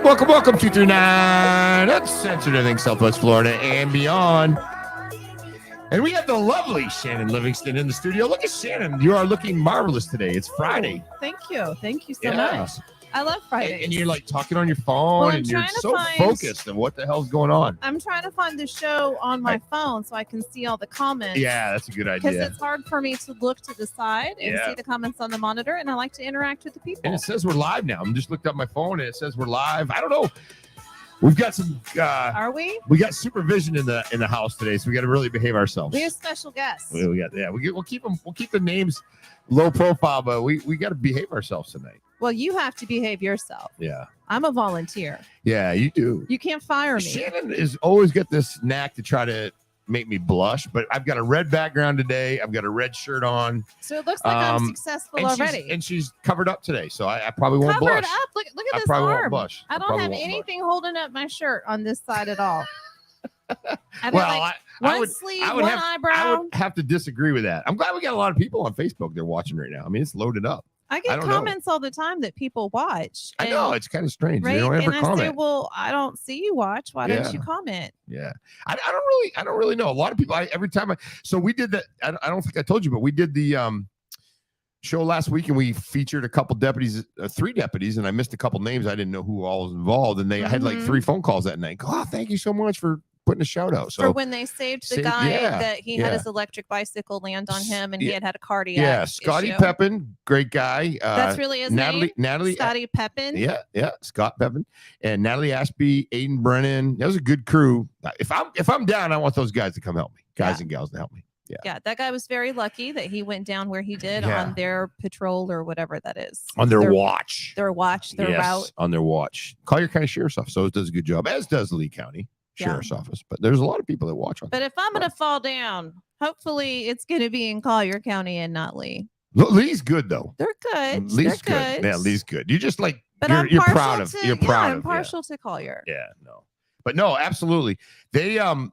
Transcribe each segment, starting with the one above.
Welcome 239 Uncensored Everything Southwest Florida and beyond. And we have the lovely Shannon Livingston in the studio. Look at Shannon. You are looking marvelous today. It's Friday. Thank you. Thank you so much. I love Fridays. And you're like talking on your phone and you're so focused on what the hell's going on. I'm trying to find the show on my phone so I can see all the comments. Yeah, that's a good idea. Because it's hard for me to look to the side and see the comments on the monitor, and I like to interact with the people. And it says we're live now. I'm just looked up my phone and it says we're live. I don't know. We've got some. Are we? We got supervision in the house today, so we got to really behave ourselves. We have special guests. We got we'll keep them. We'll keep the names low profile, but we got to behave ourselves tonight. Well, you have to behave yourself. Yeah. I'm a volunteer. Yeah, you do. You can't fire me. Shannon is always got this knack to try to make me blush, but I've got a red background today. I've got a red shirt on. So it looks like I'm successful already. And she's covered up today, so I probably won't blush. Covered up? Look at this probably arm. Won't blush. I don't have anything holding up my shirt on this side at all. I would eyebrow. I would have to disagree with that. I'm glad we got a lot of people on Facebook they're watching right now. I mean, it's loaded up. I get comments all the time that people watch. I know, it's kind of strange. Right? They don't ever comment. I say, well, I don't see you watch. Why don't you comment? Yeah. I don't really know. A lot of people, so we did that. I don't think I told you, but we did the show last week and we featured a couple deputies, 3 deputies, and I missed a couple names. I didn't know who all was involved. And I had like 3 phone calls that night. Oh, thank you so much for putting a shout out. So for when they saved the guy that he had his electric bicycle land on him and he had a cardiac Scotty issue. Pepin, great guy. That's really his name? Scotty Pepin. Yeah, Scott Pepin and Natalie Ashby, Aiden Brennan. That was a good crew. If I'm down, I want those guys to come help me, guys and gals to help me. Yeah, that guy was very lucky that he went down where he did on their patrol or whatever that is. On their watch. Their route. On their watch. Collier County Sheriff's Office so it does a good job, as does Lee County Sheriff's Office. But there's a lot of people that watch on. But if I'm going to fall down, hopefully it's going to be in Collier County and not Lee. Lee's good though. They're good. Lee's good. Yeah, Lee's good. You just like but you're proud of. You're proud of. I'm partial to Collier. Yeah, no. But no, absolutely. You're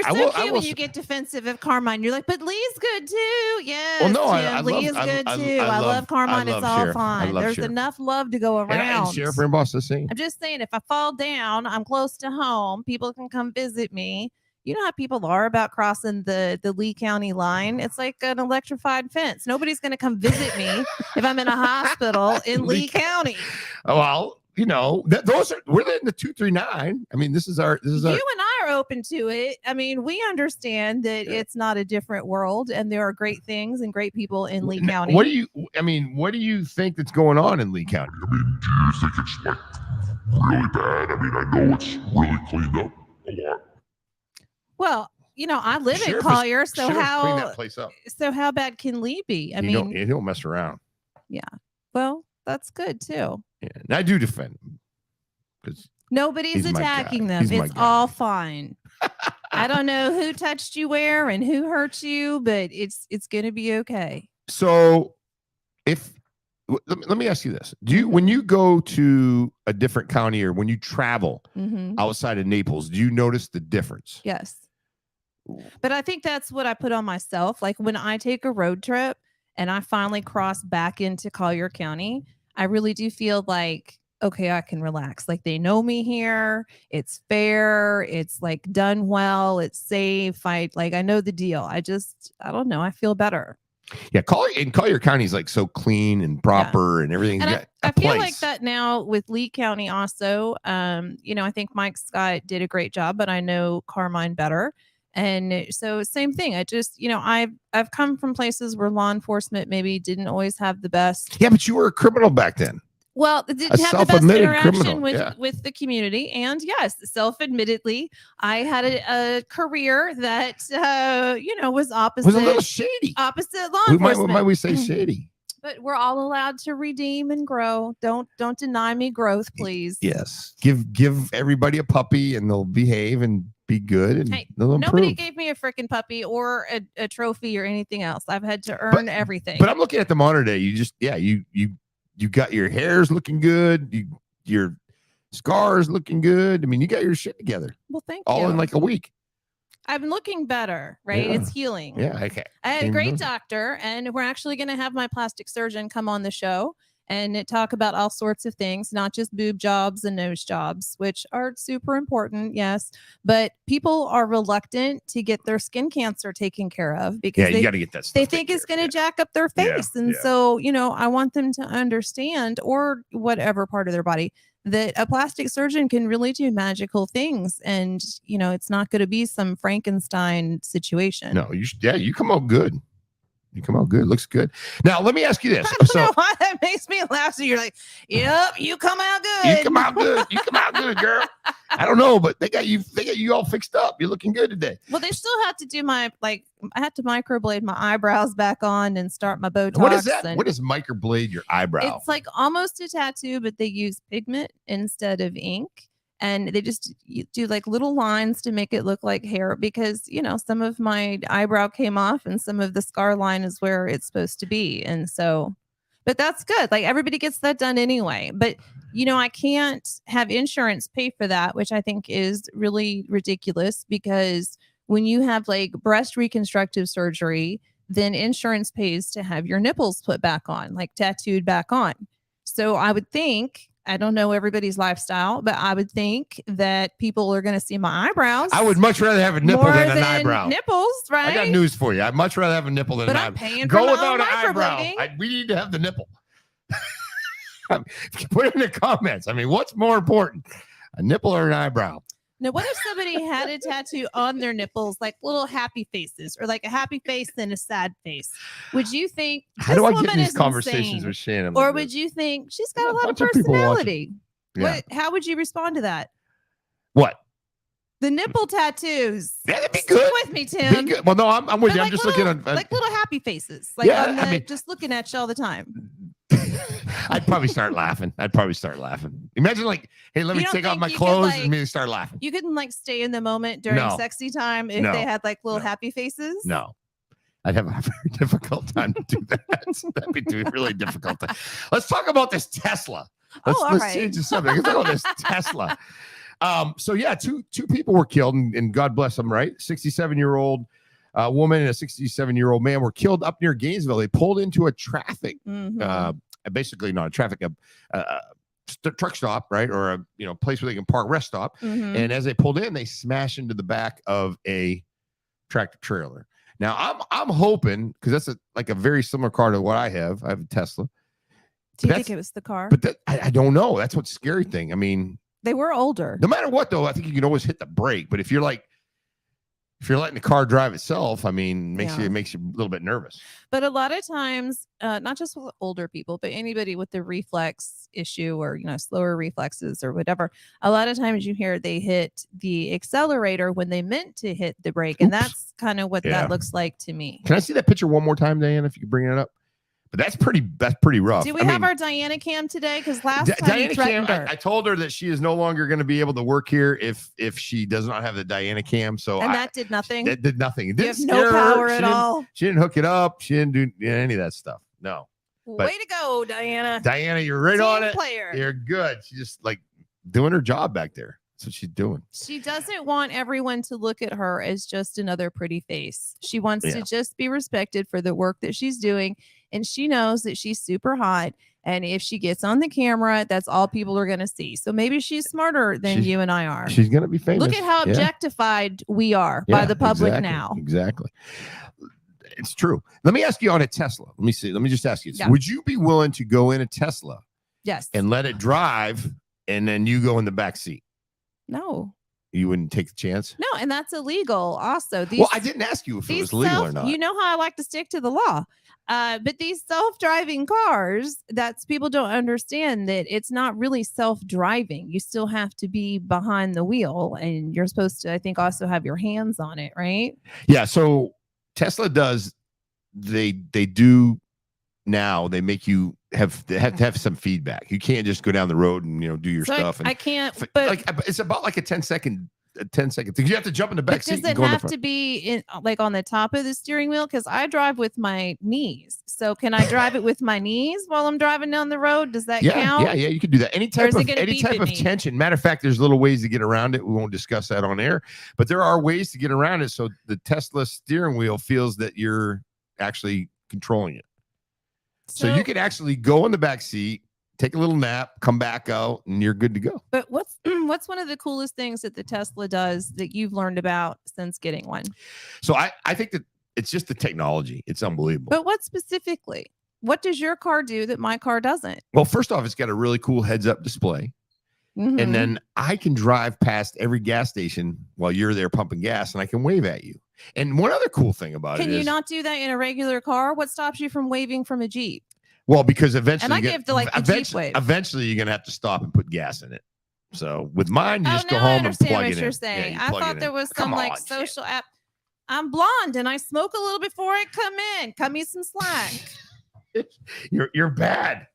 so cute when you get defensive of Carmine. You're like, but Lee's good too. Yes. Well, no, Lee is good too. I love Carmine. It's all fine. There's enough love to go around. And Sheriff Rimbaugh the same. I'm just saying, if I fall down, I'm close to home. People can come visit me. You know how people are about crossing the Lee County line. It's like an electrified fence. Nobody's going to come visit me if I'm in a hospital in Lee County. Well, you know, we're in the 239. I mean, this is our. You and I are open to it. I mean, we understand that it's not a different world, and there are great things and great people in Lee County. What do you think that's going on in Lee County? I mean, do you think it's like really bad? I mean, I know it's really cleaned up a lot. Well, you know, I live in Collier, so clean that place up. So how bad can Lee be? I mean, he don't mess around. Yeah. Well, that's good too. Yeah, and I do defend him because nobody's attacking them. It's all fine. I don't know who touched you where and who hurt you, but it's going to be okay. So, let me ask you this: when you go to a different county or when you travel outside of Naples, do you notice the difference? Yes. But I think that's what I put on myself. Like when I take a road trip and I finally cross back into Collier County, I really do feel like, okay, I can relax. Like they know me here. It's fair. It's like done well. It's safe. I know the deal. I don't know. I feel better. Yeah. Collier County is like so clean and proper and everything. And I feel like that now with Lee County also. You know, I think Mike Scott did a great job, but I know Carmine better. And so same thing. I just, you know, I've come from places where law enforcement maybe didn't always have the best. Yeah, but you were a criminal back then. Well, it didn't have the best interaction with the community. And yes, self-admittedly, I had a career that, you know, was opposite. Was a little shady. Opposite law enforcement. Might we say shady? But we're all allowed to redeem and grow. Don't deny me growth, please. Yes. Give everybody a puppy and they'll behave and be good and they'll improve. Nobody gave me a freaking puppy or a trophy or anything else. I've had to earn everything. But I'm looking at the monitor day. You got your hairs looking good. Your scars looking good. I mean, you got your shit together. Well, thank you. All in like a week. I'm looking better, right? Yeah. It's healing. Yeah, okay. I had a great doctor, and we're actually going to have my plastic surgeon come on the show and talk about all sorts of things, not just boob jobs and nose jobs, which are super important, yes. But people are reluctant to get their skin cancer taken care of because you got to get that stuff. they think it's going to jack up their face. And so, I want them to understand, or whatever part of their body, that a plastic surgeon can really do magical things. And, it's not going to be some Frankenstein situation. No, you come out good. You come out good. Looks good. Now, let me ask you this. I don't know why that makes me laugh. So you're like, yep, you come out good. You come out good. You come out good, girl. I don't know, but they got you all fixed up. You're looking good today. Well, they still have to do I had to microblade my eyebrows back on and start my Botox. What is that? What is microblade your eyebrow? It's like almost a tattoo, but they use pigment instead of ink. And they just do like little lines to make it look like hair because, some of my eyebrow came off and some of the scar line is where it's supposed to be. And so, but that's good. Like everybody gets that done anyway. But, I can't have insurance pay for that, which I think is really ridiculous because when you have like breast reconstructive surgery, then insurance pays to have your nipples put back on, like tattooed back on. So I would think, I don't know everybody's lifestyle, but I would think that people are going to see my eyebrows. I would much rather have a nipple than an eyebrow. Nipples, right? I got news for you. I'd much rather have a nipple than an eyebrow. But I'm paying Go for without an my eyebrow. We need to have the nipple. Put it in the comments. I mean, what's more important, a nipple or an eyebrow? Now, what if somebody had a tattoo on their nipples, like little happy faces, or like a happy face and a sad face? Would you think? How do I get in these conversations with Shannon? Or would you think she's got a lot of personality? How would you respond to that? What? The nipple tattoos. Yeah, that'd be Stick good. with me, Tim. Be good. Well, no, I'm with you. I'm just looking at like little happy faces. Like just looking at you all the time. I'd probably start laughing. Imagine like, hey, let me take off my clothes and me start laughing. You couldn't like stay in the moment during sexy time if they had like little happy faces? No. I'd have a very difficult time to do that. That'd be really difficult. Let's talk about this Tesla. Let's change the subject. Let's talk about this Tesla. So yeah, two people were killed, and God bless them, right? 67-year-old woman and a 67-year-old man were killed up near Gainesville. They pulled into a traffic, basically not a traffic, truck stop, right? Or a place where they can park, rest stop. And as they pulled in, they smashed into the back of a tractor trailer. Now I'm hoping, because that's a very similar car to what I have. I have a Tesla. Do you think it was the car? But I don't know. That's what's the scary thing. I mean, they were older. No matter what, though, I think you can always hit the brake. But if you're letting the car drive itself, I mean, it makes you a little bit nervous. But a lot of times, not just with older people, but anybody with the reflex issue or, slower reflexes or whatever, a lot of times you hear they hit the accelerator when they meant to hit the brake. And that's kind of what that looks like to me. Can I see that picture one more time, Diana, if you could bring it up? But that's pretty rough. Do we have our Diana cam today? Because last time Diana cam, I told her that she is no longer going to be able to work here if she does not have the Diana cam. So that did nothing. That did nothing. It didn't you have no power at all. She didn't hook it up. She didn't do any of that stuff. No. But way to go, Diana. Diana, you're right on it. Player. You're good. She's just like doing her job back there. That's what she's doing. She doesn't want everyone to look at her as just another pretty face. She wants to just be respected for the work that she's doing. And she knows that she's super hot. And if she gets on the camera, that's all people are going to see. So maybe she's smarter than you and I are. She's going to be famous. Look at how objectified we are by the public now. Exactly. It's true. Let me ask you on a Tesla. Let me see. Let me just ask you. Would you be willing to go in a Tesla? Yes. And let it drive and then you go in the back seat? No. You wouldn't take the chance? No, and that's illegal also. I didn't ask you if it was legal or not. You know how I like to stick to the law. But these self-driving cars, people don't understand that it's not really self-driving. You still have to be behind the wheel, and you're supposed to, I think, also have your hands on it, right? Yeah, so Tesla does, they do now, they make you have to have some feedback. You can't just go down the road and do your stuff. I can't. But it's about like a 10-second thing. You have to jump in the back seat. Does it have to be on the top of the steering wheel? Because I drive with my knees. So can I drive it with my knees while I'm driving down the road? Does that count? Yeah, you can do that. Any type of tension. Matter of fact, there's little ways to get around it. We won't discuss that on air, but there are ways to get around it. So the Tesla steering wheel feels that you're actually controlling it. So you can actually go in the back seat take a little nap, come back out, and you're good to go. But what's one of the coolest things that the Tesla does that you've learned about since getting one? So I think that it's just the technology. It's unbelievable. But what specifically? What does your car do that my car doesn't? Well, first off, it's got a really cool heads-up display. Mhm. And then I can drive past every gas station while you're there pumping gas, and I can wave at you. And one other cool thing about it Can you is, not do that in a regular car? What stops you from waving from a Jeep? well, because eventually, And I give the, like, the Jeep wave. eventually you're gonna have to stop and put gas in it. So with mine, you just go now I home and understand plug what it you're in. saying. you I plug thought it there in. was Come some like on, shit. social app. I'm blonde and I smoke a little before I come in. Cut me some slack. You're bad.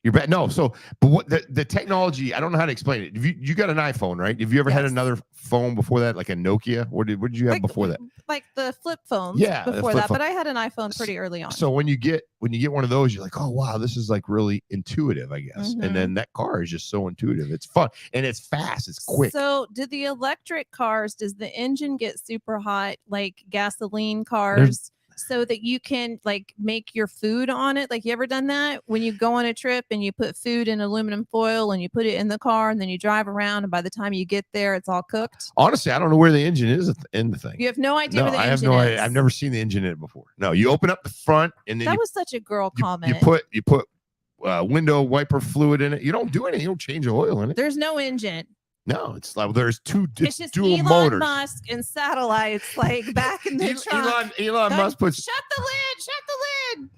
You're bad. No, so but what the technology, I don't know how to explain it. You got an iPhone, right? Have you ever had Yes. another phone before that, like a Nokia? What did you have before that? Like the flip phones Yeah, the before flip that, phone. but I had an iPhone pretty early on. So when you get one of those, you're like, oh wow, this is like really intuitive, I guess. Mhm. And then that car is just so intuitive. It's fun and it's fast. It's quick. So did the electric cars, does the engine get super hot like gasoline cars? So that you can like make your food on it. Like, you ever done that when you go on a trip and you put food in aluminum foil and you put it in the car and then you drive around and by the time you get there, it's all cooked? Honestly, I don't know where the engine is in the thing. You have no idea where the I have engine no is. idea. I've never seen the engine in it before. No, you open up the front and then That you, was such a girl comment. you put window wiper fluid in it. You don't do anything. You don't change the oil in it. There's no engine. No, it's like there's It's just dual Elon motors. Musk and satellites like back in the trunk. Elon Going, Musk puts. Shut the lid! Shut the lid!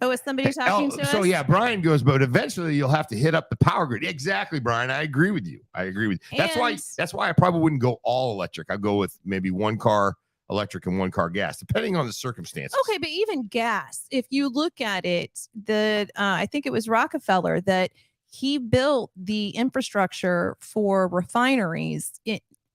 Oh, is somebody talking to us? So yeah, Brian goes, but eventually you'll have to hit up the power grid. Exactly, Brian. I agree with you. That's why I probably wouldn't go all electric. I'd go with maybe one car electric and one car gas, depending on the circumstances. Okay, but even gas, if you look at it, I think it was Rockefeller that he built the infrastructure for refineries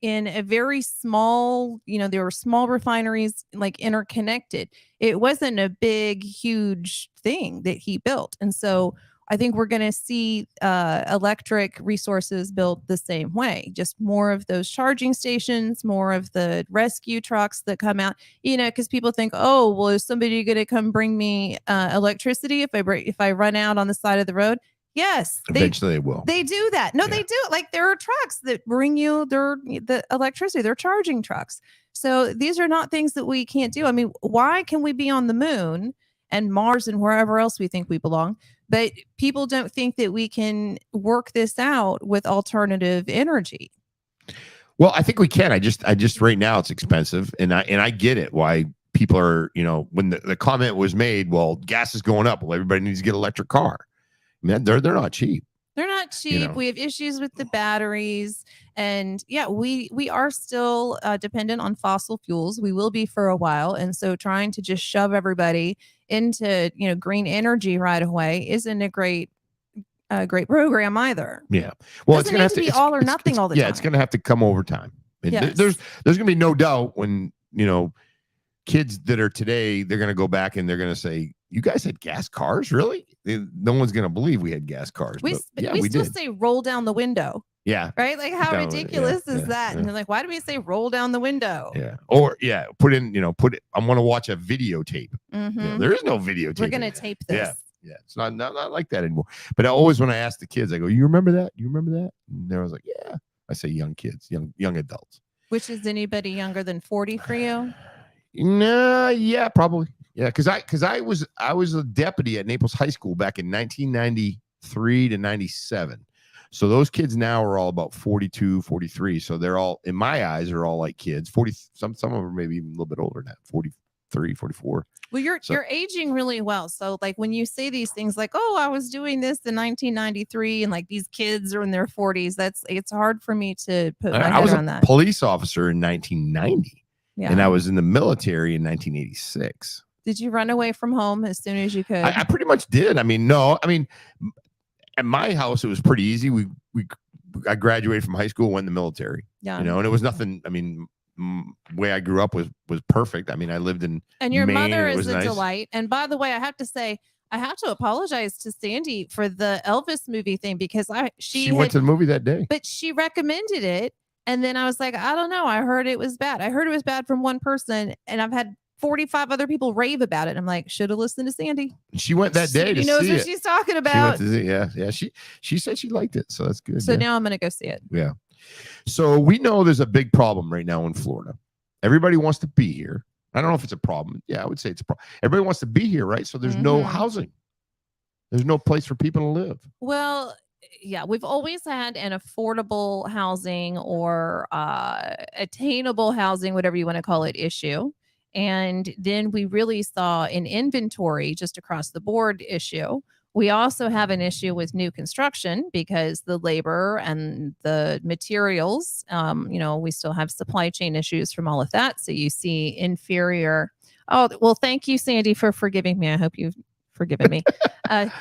in a very small, there were small refineries like interconnected. It wasn't a big, huge thing that he built. And so I think we're going to see electric resources built the same way, just more of those charging stations, more of the rescue trucks that come out, because people think, oh, well, is somebody going to come bring me electricity if I run out on the side of the road? Yes, Eventually it will. They do that. No, Yeah. they do. Like, there are trucks that bring you the electricity. They're charging trucks. So these are not things that we can't do. I mean, why can we be on the moon and Mars and wherever else we think we belong, but people don't think that we can work this out with alternative energy? Well, I think we can. I just right now it's expensive, and I get it why people are, when the comment was made, well, gas is going up, well, everybody needs to get an electric car. I mean, they're not cheap. They're not cheap. We have issues with the batteries, and yeah, we are still dependent on fossil fuels. We will be for a while, and so trying to just shove everybody into green energy right away isn't a great program either. Yeah, well, it's Doesn't gonna need have to be all or nothing all the time. Yeah, it's gonna have to come over time. And Yes. There's gonna be no doubt when kids that are today, they're gonna go back and they're gonna say, "You guys had gas cars, really?" No one's gonna believe we had gas cars. We we still did. say roll down the window, Yeah, right? Like, how Down the window, ridiculous yeah, is yeah, that? yeah. And they're like, why do we say roll down the window? yeah. Or put it. I want to watch a videotape. Mhm. There is no videotape. We're gonna tape this. Yeah, it's not like that anymore. But I always, when I ask the kids, I go, "You remember that? You remember that?" And they was like, "Yeah." I say young kids, young adults. Which is anybody younger than 40 for you? No, yeah, probably. Yeah, because I was a deputy at Naples High School back in 1993 to 97. So those kids now are all about 42, 43. So they're all, in my eyes, are all like kids. 40, some of them are maybe even a little bit older than that, 43, 44. Well, you're aging really well. So like when you say these things like, oh, I was doing this in 1993 and like these kids are in their 40s, it's hard for me to put my I head was around a that. police officer in 1990, Yeah. and I was in the military in 1986. Did you run away from home as soon as you could? I pretty much did. I mean, no, at my house, it was pretty easy. I graduated from high school, went in the military, yeah. and it was nothing. I mean, way I grew up was perfect. I mean, I lived in And your Maine, mother it is was a nice. delight. And by the way, I have to say, I have to apologize to Sandy for the Elvis movie thing because she went to the movie that day. but she recommended it. And then I was like, I don't know. I heard it was bad. I heard it was bad from one person. And I've had 45 other people rave about it. I'm like, should have listened to Sandy. She went that day to She knows see what it. she's talking She went about. to see, yeah. She said she liked it, so that's good. So yeah. now I'm gonna go see it. Yeah. So we know there's a big problem right now in Florida. Everybody wants to be here. I don't know if it's a problem. Yeah, I would say it's a problem. Everybody wants to be here, right? So there's no housing. There's no place for people to live. Well, yeah, we've always had an affordable housing or attainable housing, whatever you want to call it, issue. And then we really saw an inventory just across the board issue. We also have an issue with new construction because the labor and the materials, we still have supply chain issues from all of that. So you see inferior. Oh, well, thank you, Sandy, for forgiving me. I hope you've forgiven me.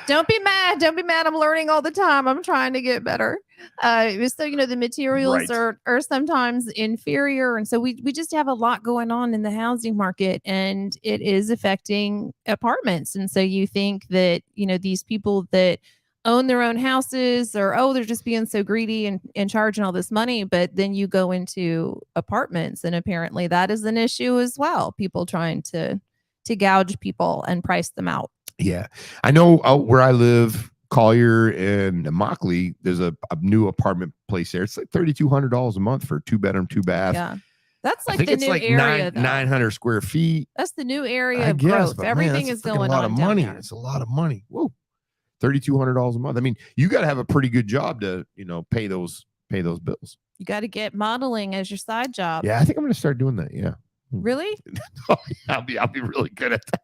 Don't be mad. Don't be mad. I'm learning all the time. I'm trying to get better. So, the materials are sometimes inferior. And so we just have a lot going on in the housing market, and it is affecting apartments. And so you think that, these people that own their own houses or, they're just being so greedy and charging all this money. But then you go into apartments and apparently that is an issue as well. People trying to gouge people and price them out. Yeah. I know out where I live, Collier and Immokalee, there's a new apartment place there. It's like $3,200 a month for a 2-bedroom, 2-bath. Yeah. That's I like think the it's new like area. 900 square feet. That's the new area I of guess, growth. but man, Everything that's is freaking going a lot on of down money. there. It's a lot of money. Whoa. $3,200 a month. I mean, you got to have a pretty good job to, pay those bills. You got to get modeling as your side job. Yeah, I think I'm going to start doing that. Yeah. Really? Oh, I'll be really good at that.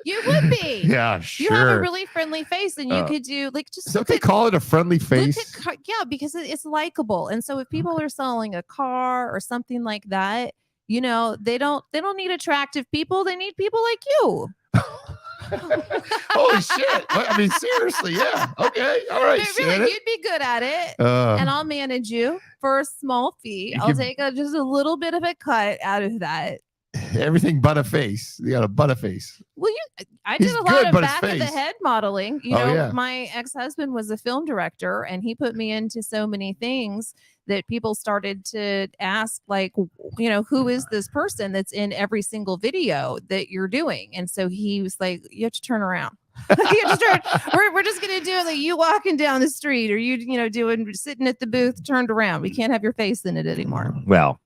You would be. Yeah, sure. You have a really friendly face, and you could do just. So they call it a friendly face. Yeah, because it's likable, and so if people are selling a car or something like that, they don't need attractive people. They need people like you. Holy shit! I mean, seriously, yeah. Okay, all right. Really, you'd be good at it, and I'll manage you for a small fee. I'll take just a little bit of a cut out of that. Everything but a face. You got a butt a face. Well, I did a lot of back of the head modeling. My ex-husband was a film director, and he put me into so many things that people started to ask, like, who is this person that's in every single video that you're doing? And so he was like, you have to turn around. We're just gonna do it like you walking down the street, or you doing sitting at the booth turned around. We can't have your face in it anymore. Well,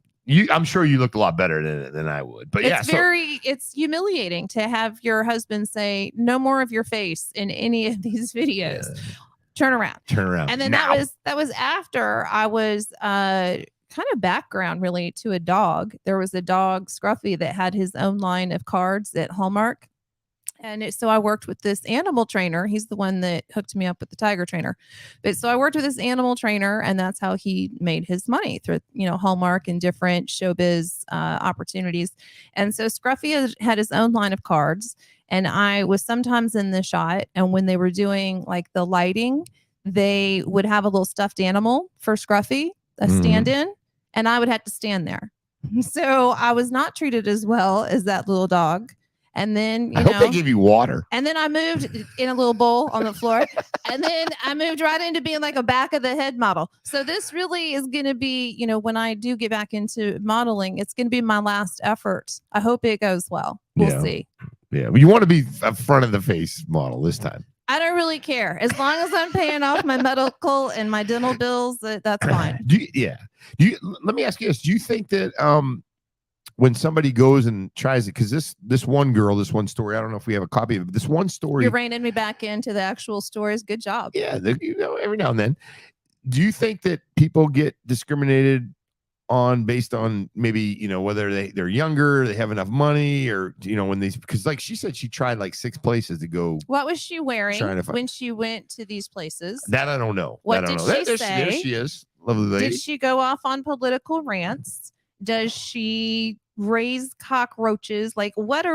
I'm sure you looked a lot better than I would, but it's humiliating to have your husband say no more of your face in any of these videos. Yeah. Turn around. And then now. that was after I was kind of background really to a dog. There was a dog, Scruffy, that had his own line of cards at Hallmark. And so I worked with this animal trainer. He's the one that hooked me up with the tiger trainer. But so I worked with this animal trainer, and that's how he made his money through, Hallmark and different showbiz opportunities. And so Scruffy had his own line of cards, and I was sometimes in the shot. And when they were doing like the lighting, they would have a little stuffed animal for Scruffy, a stand-in, and I would have to stand there. So I was not treated as well as that little dog. And then, I hope they give you water. And then I moved in a little bowl on the floor. And then I moved right into being like a back of the head model. So this really is going to be, when I do get back into modeling, it's going to be my last effort. I hope it goes well. We'll see. Yeah. Well, you want to be a front of the face model this time. I don't really care. As long as I'm paying off my medical and my dental bills, that's fine. Let me ask you this. Do you think that, when somebody goes and tries it, because this one girl, this one story, I don't know if we have a copy of it, but this one story. You're reining me back into the actual stories. Good job. Yeah, every now and then. Do you think that people get discriminated on based on maybe, whether they're younger, they have enough money, or, because like she said, she tried like 6 places to go. What was she wearing when she went to these places? That I don't know. What did she say? There she is. Lovely lady. Did she go off on political rants? Does she raise cockroaches? Like what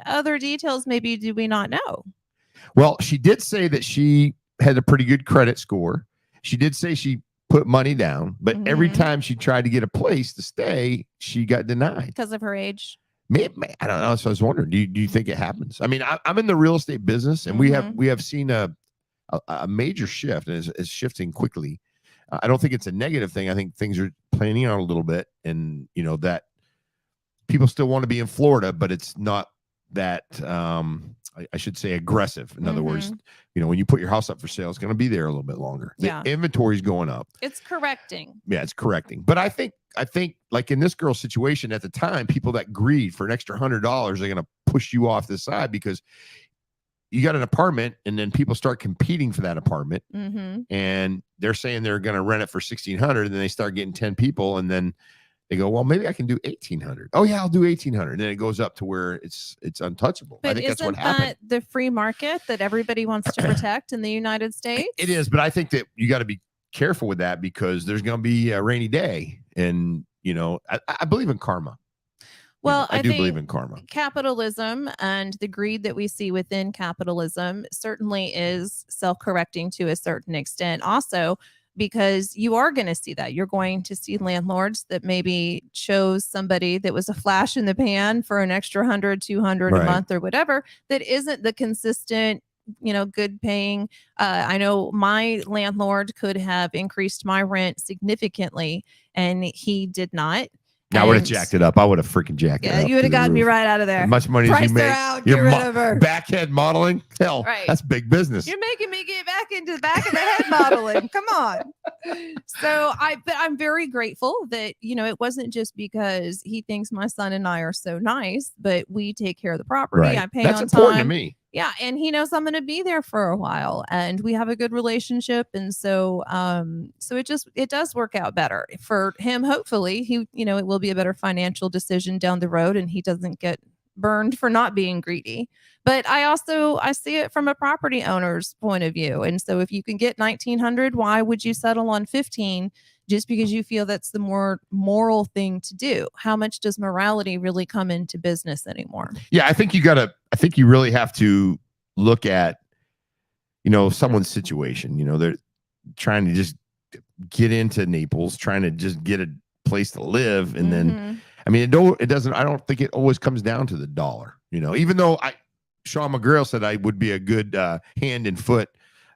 other details maybe do we not know? Well, she did say that she had a pretty good credit score. She did say she put money down, but every time she tried to get a place to stay, she got denied because of her age. Maybe, I don't know. So I was wondering, do you think it happens? I mean, I'm in the real estate business, and we have seen a major shift, and it's shifting quickly. I don't think it's a negative thing. I think things are planning out a little bit, and that people still want to be in Florida, but it's not that I should say aggressive. In other words, when you put your house up for sale, it's going to be there a little bit longer. The inventory is going up. It's correcting. Yeah, it's correcting. But I think like in this girl's situation at the time, people that greed for an extra $100 are going to push you off the side because you got an apartment and then people start competing for that apartment and they're saying they're going to rent it for $1,600 and then they start getting 10 people and then they go, well, maybe I can do $1,800. Oh yeah, I'll do $1,800. And then it goes up to where it's untouchable. But I think that's what isn't happened. that the free market that everybody wants to protect in the United States? It is, but I think that you got to be careful with that because there's going to be a rainy day, and I believe in karma. Well, I do believe in karma. Capitalism and the greed that we see within capitalism certainly is self-correcting to a certain extent. Also, because you are going to see that. You're going to see landlords that maybe chose somebody that was a flash in the pan for an extra 100, 200 a month or whatever, that isn't the consistent, good paying. I know my landlord could have increased my rent significantly and he did not. I would have jacked it up. I would have freaking jacked it up. Yeah, you would have gotten me right out of there. As much money Price as you make. out, get rid of her. Backhead modeling. Hell, that's big business. You're making me get back into the back of the head modeling. Come on. But I'm very grateful that, it wasn't just because he thinks my son and I are so nice, but we take care of the property. Right. I pay That's on important time. to me. Yeah, and he knows I'm going to be there for a while, and we have a good relationship, and so it does work out better for him. Hopefully, it will be a better financial decision down the road, and he doesn't get burned for not being greedy. But I see it from a property owner's point of view, and so if you can get 1,900, why would you settle on 15? Just because you feel that's the more moral thing to do? How much does morality really come into business anymore? Yeah, I think you really have to look at, someone's situation. They're trying to just get into Naples, trying to just get a place to live. And then, I don't think it always comes down to the dollar, even though Sean McGrail said I would be a good hand and foot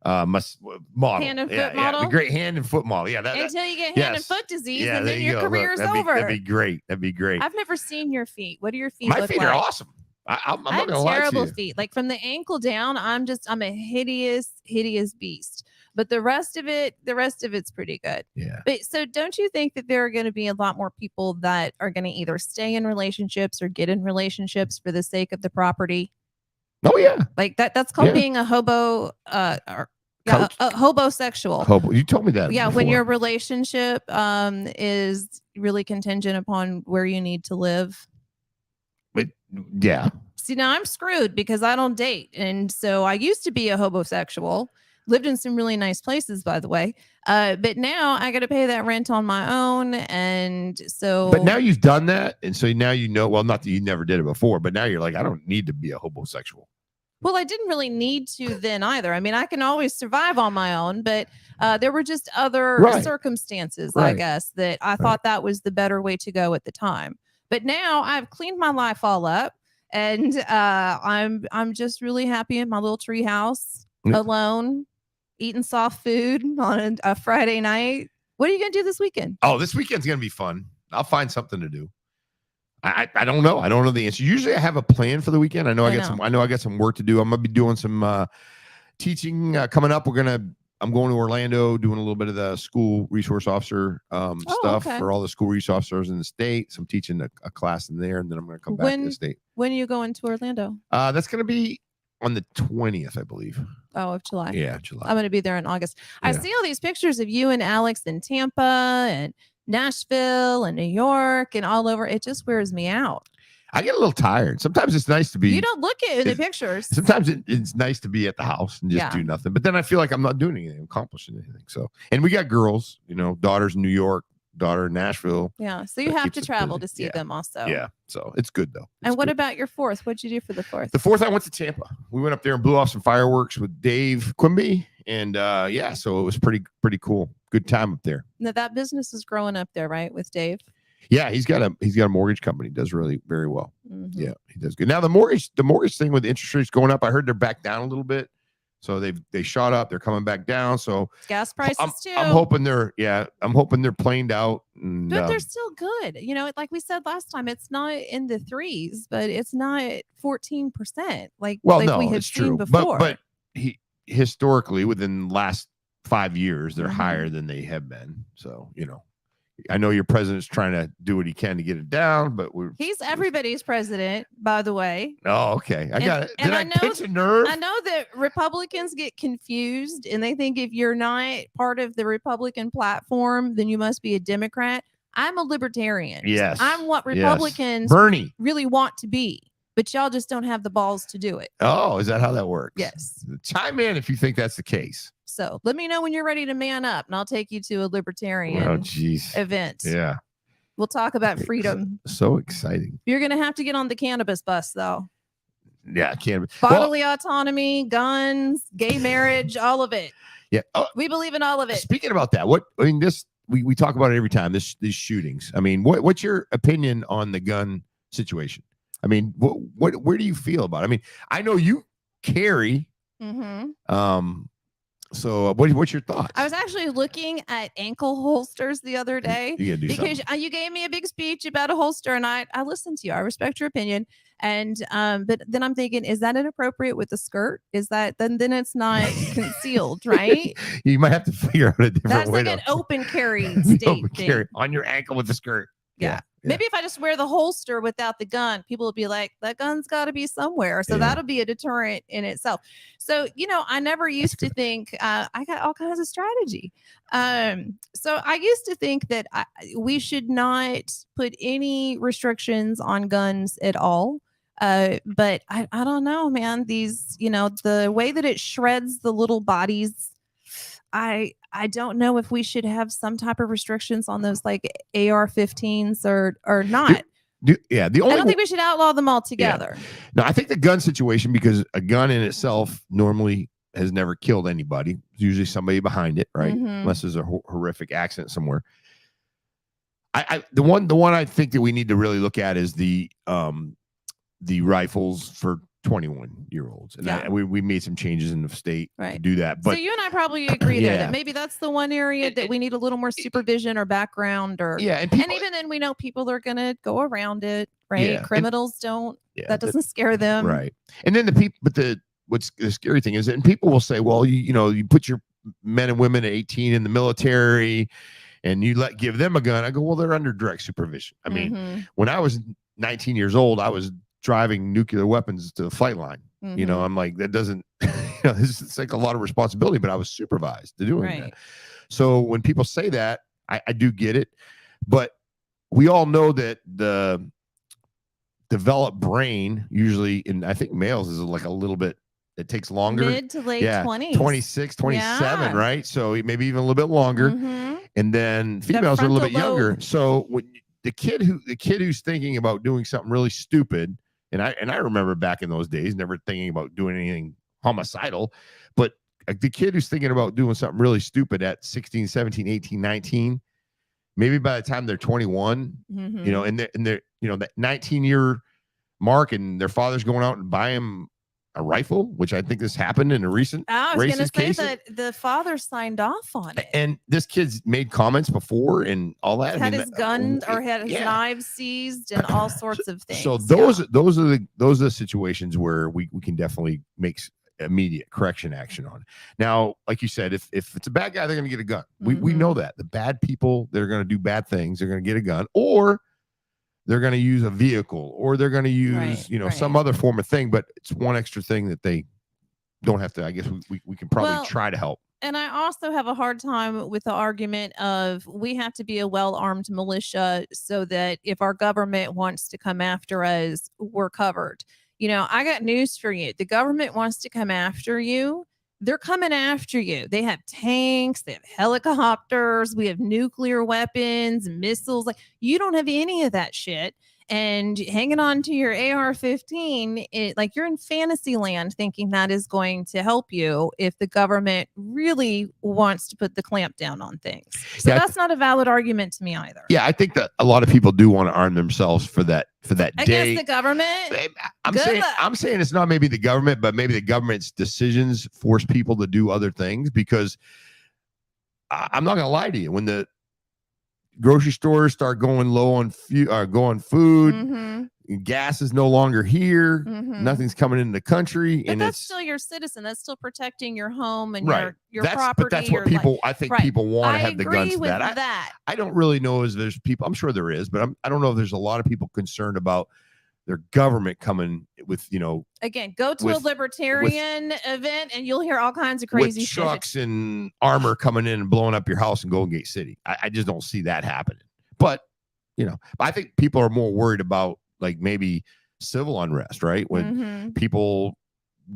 model. Hand and foot model? The great hand and foot model. Yeah. Until you get hand and foot disease, and then your career's over. That'd be great. I've never seen your feet. What do your feet My look feet like? are awesome. I'm not have gonna lie to terrible you. feet. Like from the ankle down, I'm a hideous beast. But the rest of it's pretty good. Yeah. But so don't you think that there are going to be a lot more people that are going to either stay in relationships or get in relationships for the sake of the property? Oh yeah. Like that's called being a hobo a hobosexual. Hobo. You told me that. Yeah, before. when your relationship is really contingent upon where you need to live. But yeah. See, now I'm screwed because I don't date. And so I used to be a hobosexual, lived in some really nice places, by the way. But now I got to pay that rent on my own. And so. But now you've done that. And so now well, not that you never did it before, but now you're like, I don't need to be a hobosexual. Well, I didn't really need to then either. I mean, I can always survive on my own, but there were just other circumstances, I guess, that I thought that was the better way to go at the time. But now I've cleaned my life all up, and I'm just really happy in my little tree house alone, eating soft food on a Friday night. What are you gonna do this weekend? Oh, this weekend's gonna be fun. I'll find something to do. I don't know. I don't know the answer. Usually I have a plan for the weekend. I know I got some work to do. I'm gonna be doing some teaching coming up. I'm going to Orlando, doing a little bit of the school resource officer stuff for all the school resource officers in the state. So I'm teaching a class in there, and then I'm going to come back to the state. When are you going to Orlando? That's going to be on the 20th, I believe. Oh, of July. Yeah, July. I'm going to be there in August. Yeah. I see all these pictures of you and Alex in Tampa and Nashville and New York and all over. It just wears me out. I get a little tired. Sometimes it's nice to be. You don't look at it in the pictures. Sometimes it's nice to be at the house and just do nothing. But then I feel like I'm not doing anything, accomplishing anything. So, and we got girls, daughters in New York, daughter in Nashville. Yeah. So you have to travel to see them also. Yeah. So it's good though. And what about your 4th? What'd you do for the 4th? The 4th, I went to Tampa. We went up there and blew off some fireworks with Dave Quimby. And so it was pretty cool. Good time up there. Now that business is growing up there, right? With Dave. Yeah, he's got a mortgage company. Does really very well. Yeah, he does good. Now the mortgage thing with the interest rates going up, I heard they're back down a little bit. So they shot up. They're coming back down. So Gas prices too. I'm hoping they're planed out. And, but they're still good. Like we said last time, it's not in the threes, but it's not 14%. Like we have it's seen true. before. But historically, within the last 5 years, they're Mhm. higher than they have been. So, I know your president's trying to do what he can to get it down, but he's everybody's president, by the way. Oh, okay. I got it. And Did I I know- pinch a nerve? I know that Republicans get confused and they think if you're not part of the Republican platform, then you must be a Democrat. I'm a libertarian. Yes. I'm what Yes. Republicans Bernie. really want to be, but y'all just don't have the balls to do it. Oh, is that how that works? Yes. Chime in if you think that's the case. So let me know when you're ready to man up and I'll take you to a libertarian Oh, jeez. event. Yeah. We'll talk about freedom. So exciting. You're going to have to get on the cannabis bus, though. Yeah, I can't. Bodily autonomy, guns, gay marriage, all of it. Yeah. Oh, We believe in all of it. speaking about that, we talk about it every time. These shootings. I mean, what's your opinion on the gun situation? I mean, where do you feel about it? I mean, I know you carry. Mm-hmm. So what's your thoughts? I was actually looking at ankle holsters the other day You gotta do because something. you gave me a big speech about a holster, and I listened to you. I respect your opinion, and but then I'm thinking, is that inappropriate with the skirt? Is that then it's not concealed, right? You might have to figure out a different That's way like an to open carry state open thing. carry on your ankle with the skirt. Yeah. Maybe if I just wear the holster without the gun, people will be like, that gun's got to be somewhere. So Yeah. that'll be a deterrent in itself. So, I never used to think I got all kinds of strategy. So I used to think that we should not put any restrictions on guns at all. But I don't know, man. These, the way that it shreds the little bodies, I don't know if we should have some type of restrictions on those like AR-15s or not. The I only don't think we should outlaw them altogether. No, I think the gun situation, because a gun in itself normally has never killed anybody. There's usually somebody behind it, right? Mhm. Unless there's a horrific accident somewhere. The one I think that we need to really look at is the rifles for 21-year-olds, and Yeah. we made some changes in the state to Right. do that. So But you and I probably agree there Yeah. that maybe that's the one area that we need a little more supervision or background or yeah, and and even then we know people are going to go around it, right? Yeah, and- Criminals don't. yeah, That doesn't scare them. right. And then the people, but what's the scary thing is that people will say, well, you put your men and women at 18 in the military and you give them a gun. I go, well, they're under direct supervision. I mean, Mhm. when I was 19 years old, I was driving nuclear weapons to the flight line. Mhm. I'm like, that doesn't, it's like a lot of responsibility, but I was supervised to doing Right. that. So when people say that, I do get it, but we all know that the developed brain usually, and I think males is like a little bit, it takes longer. Mid to late Yeah, 20s. 26, 27, Yeah. right? So maybe even a little bit longer. Mhm. And then females are a little bit frontal younger. lobe. So when the kid who's thinking about doing something really stupid, and I remember back in those days never thinking about doing anything homicidal, but the kid who's thinking about doing something really stupid at 16, 17, 18, 19, maybe by the time they're 21, Mhm. and they're that 19-year mark, and their father's going out and buying them a rifle, which I think this happened in a recent I was going to racist say cases. that the father signed off on it. And this kid's made comments before and all that. Had his guns or had his yeah. knives seized and all sorts of things. So Yeah. those are the situations where we can definitely make immediate correction action on. Now, like you said, if it's a bad guy, they're going to get a gun. We know that the bad people that are going to do bad things, they're going to get a gun, or they're going to use a vehicle, or they're going to use some other form of thing. But it's one extra thing that they don't have to. I guess we can probably try to help. And I also have a hard time with the argument of we have to be a well-armed militia so that if our government wants to come after us, we're covered. I got news for you. The government wants to come after you. They're coming after you. They have tanks, they have helicopters, we have nuclear weapons, missiles. Like, you don't have any of that shit. and hanging on to your AR-15, like you're in fantasy land thinking that is going to help you if the government really wants to put the clamp down on things. So Yeah, that's not a valid argument to me either. Yeah, I think that a lot of people do want to arm themselves for that Against day. the government. I'm saying it's not maybe the government, but maybe the government's decisions force people to do other things, because I'm not gonna lie to you, when the grocery stores start going low on food, gas is no longer here, nothing's coming into the country, but and that's it's still your citizen. That's still protecting your home and right. your property. But that's what people, I think people want to have the guns for that. I don't really know if there's people, I'm sure there is, but I don't know if there's a lot of people concerned about their government coming with, again, go to a libertarian event and you'll hear all kinds of crazy with trucks and armor coming in and blowing up your house in Golden Gate City. I just don't see that happening. But I think people are more worried about like maybe civil unrest, right? When people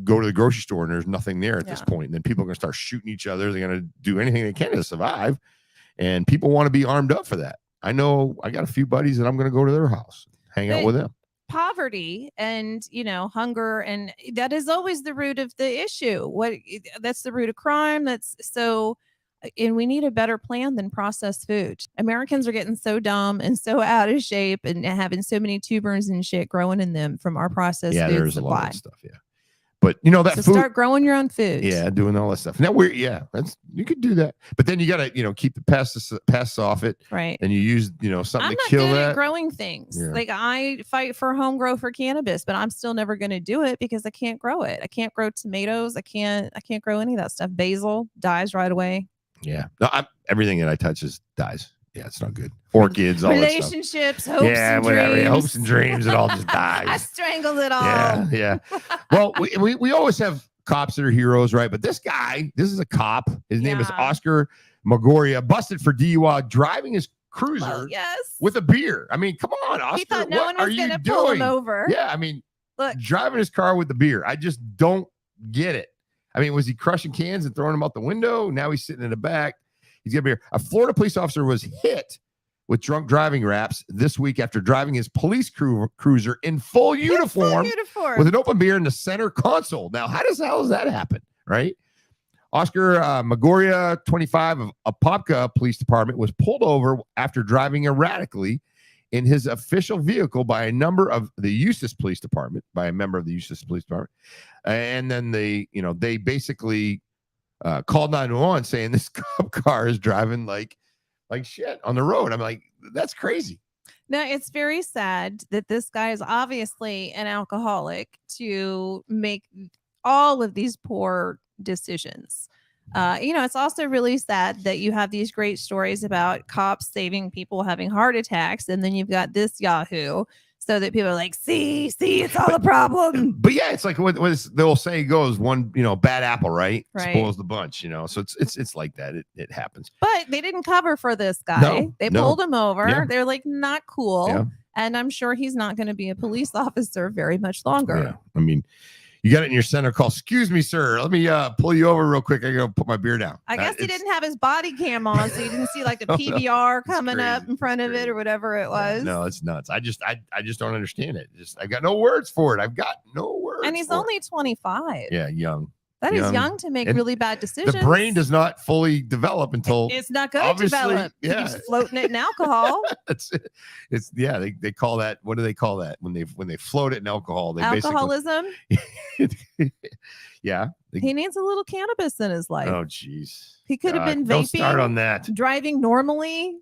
go to the grocery store and there's nothing there at this point, and then people are going to start shooting each other. They're going to do anything they can to survive, and people want to be armed up for that. I know I got a few buddies that I'm going to go to their house, hang out with them. Poverty and hunger, and that is always the root of the issue. That's the root of crime. And we need a better plan than processed food. Americans are getting so dumb and so out of shape and having so many tumors and shit growing in them from our processed food there's supply. A lot of stuff. But that so food, start growing your own food. Yeah, doing all that stuff. Now you could do that, but then you got to keep the pests off it, right? And you use something I'm to kill not good that. at growing things. Yeah. Like I fight for home grow for cannabis, but I'm still never going to do it because I can't grow it. I can't grow tomatoes. I can't grow any of that stuff. Basil dies right away. Yeah, no, everything that I touch dies. Yeah, it's not good. Orchids, all relationships, that stuff. hopes, and dreams. Hopes and dreams. It all just dies. I strangled it all. Yeah. Well, we always have cops that are heroes, right? But this is a cop. His name is Oscar Mayorga, busted for DUI, driving his cruiser with a beer. I mean, come on, Oscar. He thought no one was going to doing? pull him over. Yeah, I mean, look, driving his car with the beer. I just don't get it. I mean, was he crushing cans and throwing them out the window? Now he's sitting in the back. He's going to be here. A Florida police officer was hit with drunk driving raps this week after driving his police cruiser in full uniform with an open beer in the center console. Now, how the hell does that happen, right? Oscar Mayorga, 25, of Apopka Police Department, was pulled over after driving erratically in his official vehicle by a member of the Eustis Police Department. And then they basically called 911 saying this cop car is driving like shit on the road. I'm like, that's crazy. Now, it's very sad that this guy is obviously an alcoholic to make all of these poor decisions. It's also really sad that you have these great stories about cops saving people having heart attacks, and then you've got this Yahoo, so that people are like, see, it's all a problem. But yeah, it's like what the old saying goes: one, bad apple, right? Spoils the bunch, So it's like that. It happens. But they didn't cover for this guy. They pulled him over. Yeah. They're like, not cool. Yeah. And I'm sure he's not going to be a police officer very much longer. Yeah. I mean, you got it in your center call. Excuse me, sir. Let me pull you over real quick. I gotta put my beer down. I guess he didn't have his body cam on, so you didn't see like the PVR coming up in front of it or whatever it was. No, it's nuts. I just don't understand it. I got no words for it. I've got no words. And he's only 25. Yeah, young. That is young to make really bad decisions. The brain does not fully develop until it's not going to develop. Yeah. He's floating it in alcohol. That's it. They call that, what do they call that? When they float it in alcohol, they alcoholism. Yeah. He needs a little cannabis in his life. Oh, geez. He could have been vaping. Don't start on that. Driving normally.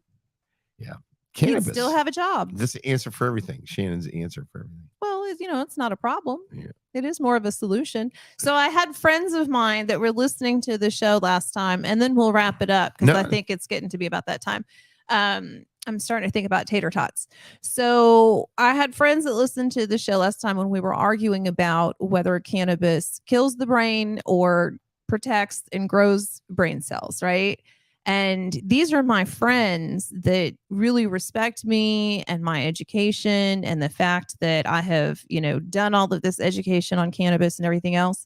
Yeah. Cannabis. He'd still have a job. This is the answer for everything. Shannon's answer for everything. Well, it's not a problem. Yeah. It is more of a solution. So I had friends of mine that were listening to the show last time, and then we'll wrap it up because I think it's getting to be about that time. I'm starting to think about tater tots. So I had friends that listened to the show last time when we were arguing about whether cannabis kills the brain or protects and grows brain cells, right? And these are my friends that really respect me and my education and the fact that I have, done all of this education on cannabis and everything else.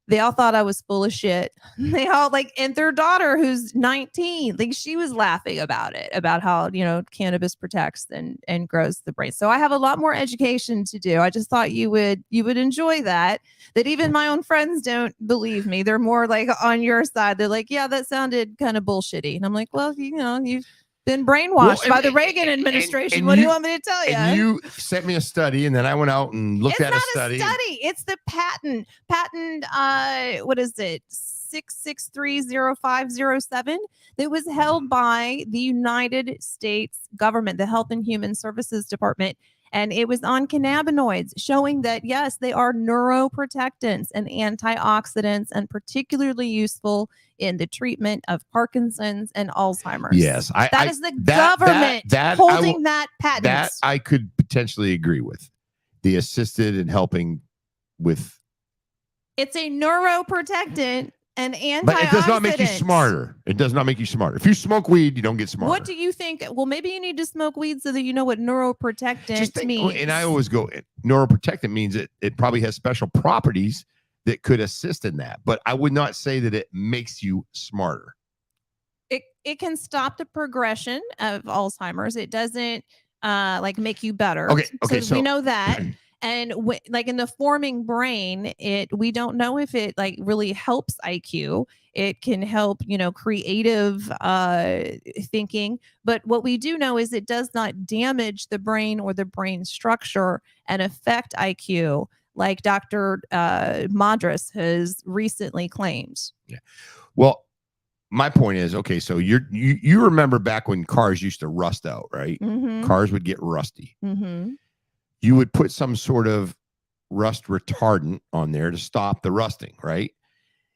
They all thought I was full of shit. They all and their daughter, who's 19, she was laughing about it, about how, cannabis protects and grows the brain. So I have a lot more education to do. I just thought you would enjoy that even my own friends don't believe me. They're more on your side. They're like, yeah, that sounded kind of bullshitty. And I'm like, well, you've been brainwashed by the Reagan administration. What do you want me to tell you? And you sent me a study, and then I went out and looked at a study. It's the patent. What is it? 6630507 that was held by the United States government, the Health and Human Services Department. And it was on cannabinoids, showing that, yes, they are neuroprotectants and antioxidants, and particularly useful in the treatment of Parkinson's and Alzheimer's. Yes. That is the government holding that patent. That I could potentially agree with. The assisted and helping with. It's a neuroprotectant and antioxidant. But it does not make you smarter. It does not make you smarter. If you smoke weed, you don't get smarter. What do you think? Well, maybe you need to smoke weed so that you know what neuroprotectant means. And I always go, neuroprotectant means it probably has special properties that could assist in that. But I would not say that it makes you smarter. It can stop the progression of Alzheimer's. It doesn't make you better. Okay. So we know that. And in the forming brain, we don't know if it really helps IQ. It can help, creative thinking. But what we do know is it does not damage the brain or the brain structure and affect IQ, like Dr. Madras has recently claimed. Yeah. Well, my point is, okay, so you remember back when cars used to rust out, right? Mm-hmm. Cars would get rusty. Mm-hmm. You would put some sort of rust retardant on there to stop the rusting, right?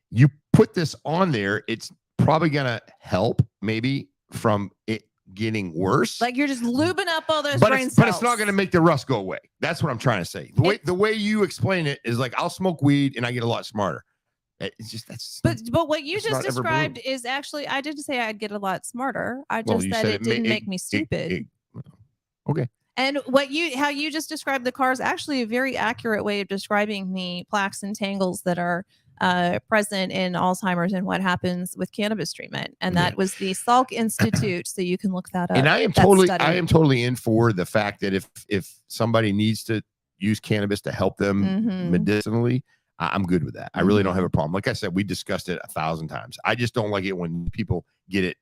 You put this on there, it's probably going to help maybe from it getting worse. You're just lubing up all those brain cells. But it's not going to make the rust go away. That's what I'm trying to say. The way you explain it is I'll smoke weed and I get a lot smarter. It's just but what you just described is actually, I didn't say I'd get a lot smarter. I just said it didn't make me stupid. Okay. And how you just described the car is actually a very accurate way of describing the plaques and tangles that are present in Alzheimer's and what happens with cannabis treatment. And that was the Salk Institute. So you can look that up. And I am totally in for the fact that if somebody needs to use cannabis to help them medicinally, I'm good with that. I really don't have a problem. Like I said, we discussed it 1,000 times. I just don't like it when people get it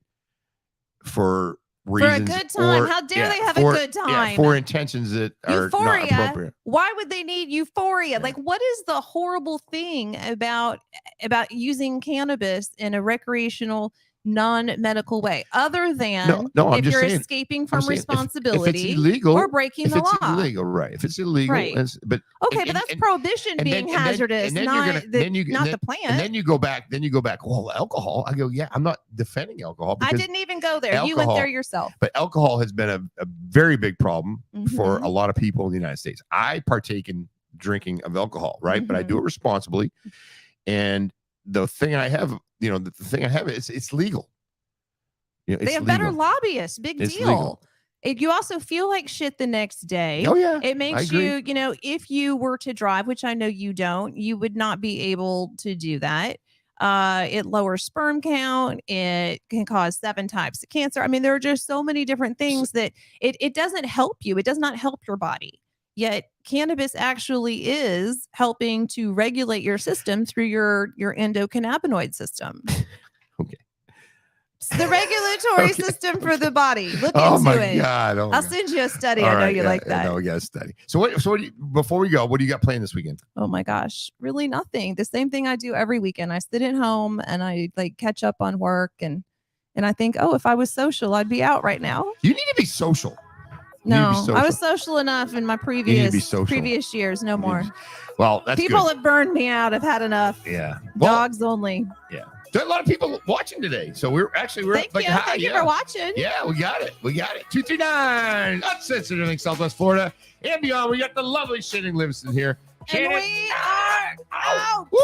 for reasons, for a good time. How dare they have a good time? Yeah, for intentions that are not appropriate. Why would they need euphoria? Yeah. What is the horrible thing about using cannabis in a recreational, non-medical way, other than if you're escaping from responsibility or breaking the law? If it's illegal, right? If it's illegal, right. But that's prohibition being hazardous, not the plant. And then you go back. Well, alcohol. I go, yeah, I'm not defending alcohol. I didn't even go there. You went there yourself. But alcohol has been a very big problem for a lot of people in the United States. I partake in drinking of alcohol, right? But I do it responsibly. And the thing I have, it's legal. They have better lobbyists. Big deal. You also feel like shit the next day. Oh yeah. It makes you, if you were to drive, which I know you don't, you would not be able to do that. It lowers sperm count. It can cause 7 types of cancer. I mean, there are just so many different things that it doesn't help you. It does not help your body. Yet cannabis actually is helping to regulate your system through your endocannabinoid system. Okay. It's the regulatory system for the body. Look into it. Oh my God. I'll send you a study. I know you like that. No, we got a study. So before we go, what do you got playing this weekend? Oh my gosh. Really nothing. The same thing I do every weekend. I sit at home and I catch up on work and I think, if I was social, I'd be out right now. You need to be social. No, I was social enough in my previous years. No more. Well, that's people good. have burned me out. I've had enough. Yeah. Dogs only. Yeah. There are a lot of people watching today. So we're Thank you for watching. Yeah, we got it. 239 Uncensored in Southwest Florida and beyond. We got the lovely Shannon Livingston here. And we are out. Woo!